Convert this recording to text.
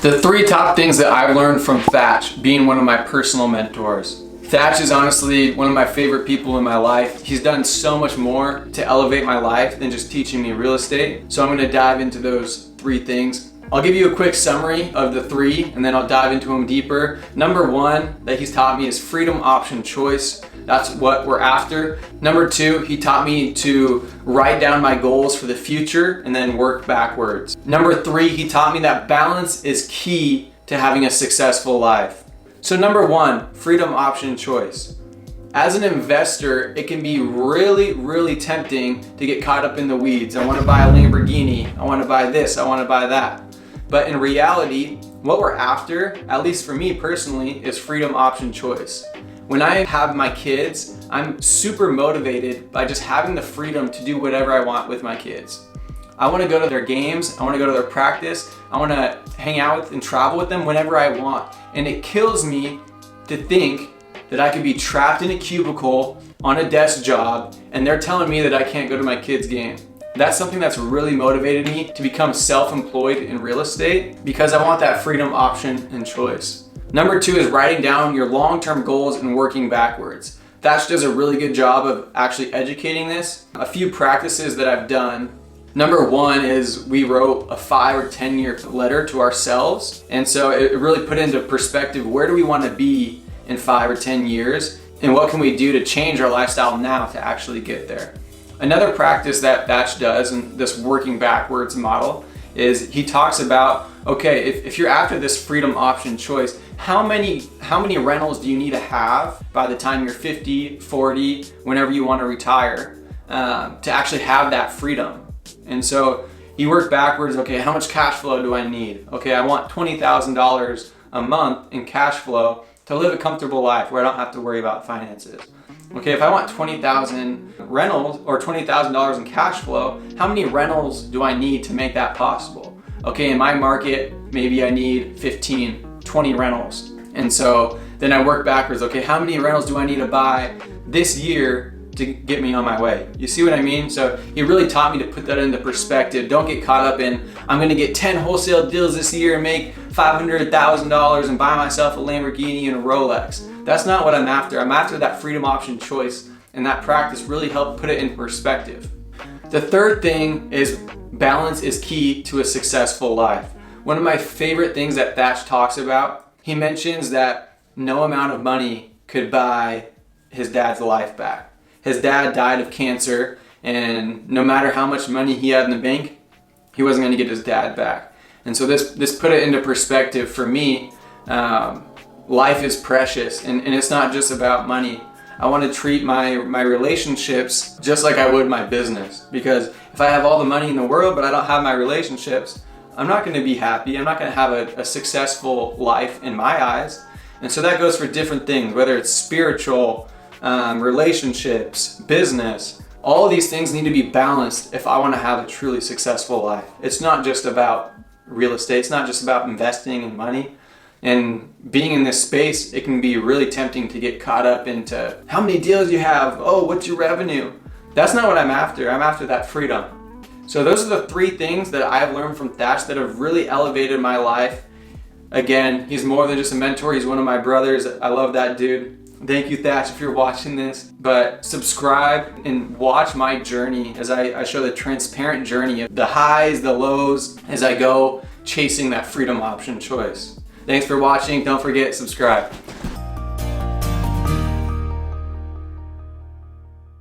The three top things that I've learned from Thach, being one of my personal mentors. Thach is honestly one of my favorite people in my life. He's done so much more to elevate my life than just teaching me real estate. So I'm going to dive into those three things. I'll give you a quick summary of the three and then I'll dive into them deeper. Number one that he's taught me is freedom, option, choice. That's what we're after. Number two, he taught me to write down my goals for the future and then work backwards. Number three, he taught me that balance is key to having a successful life. So number one, freedom, option, choice. As an investor, it can be really tempting to get caught up in the weeds. I want to buy a Lamborghini. I want to buy this. I want to buy that. But in reality, what we're after, at least for me personally, is freedom, option, choice. When I have my kids, I'm super motivated by just having the freedom to do whatever I want with my kids. I want to go to their games, I want to go to their practice, I want to hang out with and travel with them whenever I want. And it kills me to think that I could be trapped in a cubicle on a desk job and they're telling me that I can't go to my kids' game. That's something that's really motivated me to become self-employed in real estate because I want that freedom, option, and choice. Number two is writing down your long-term goals and working backwards. Thach does a really good job of actually educating this. A few practices that I've done. Number one is we wrote a 5 or 10 year letter to ourselves. And so it really put into perspective, where do we want to be in 5 or 10 years? And what can we do to change our lifestyle now to actually get there? Another practice that Thach does in this working backwards model is he talks about, okay, if you're after this freedom, option, choice, how many rentals do you need to have by the time you're 50, 40, whenever you want to retire, to actually have that freedom? And so you work backwards, okay, how much cash flow do I need? Okay, I want $20,000 a month in cash flow to live a comfortable life where I don't have to worry about finances. Okay, if I want 20,000 rentals or $20,000 in cash flow, how many rentals do I need to make that possible? Okay, in my market, maybe I need 15, 20 rentals. And so then I work backwards, okay, how many rentals do I need to buy this year to get me on my way? You see what I mean? So he really taught me to put that into perspective. Don't get caught up in, I'm gonna get 10 wholesale deals this year and make $500,000 and buy myself a Lamborghini and a Rolex. That's not what I'm after. I'm after that freedom, option, choice, and that practice really helped put it in perspective. The third thing is balance is key to a successful life. One of my favorite things that Thach talks about, he mentions that no amount of money could buy his dad's life back. His dad died of cancer, and no matter how much money he had in the bank, he wasn't going to get his dad back. And so this put it into perspective for me. Life is precious, and it's not just about money. I want to treat my relationships just like I would my business, because if I have all the money in the world but I don't have my relationships, I'm not going to be happy. I'm not going to have a successful life in my eyes. And so that goes for different things, whether it's spiritual, relationships, business. All of these things need to be balanced if I want to have a truly successful life. It's not just about real estate. It's not just about investing in money. And being in this space, it can be really tempting to get caught up into how many deals you have. Oh, what's your revenue? That's not what I'm after. I'm after that freedom. So those are the three things that I've learned from Thach that have really elevated my life. Again, he's more than just a mentor. He's one of my brothers. I love that dude. Thank you, Thach, if you're watching this. But subscribe and watch my journey as I show the transparent journey of the highs, the lows, as I go chasing that freedom, option, choice. Thanks for watching. Don't forget, subscribe.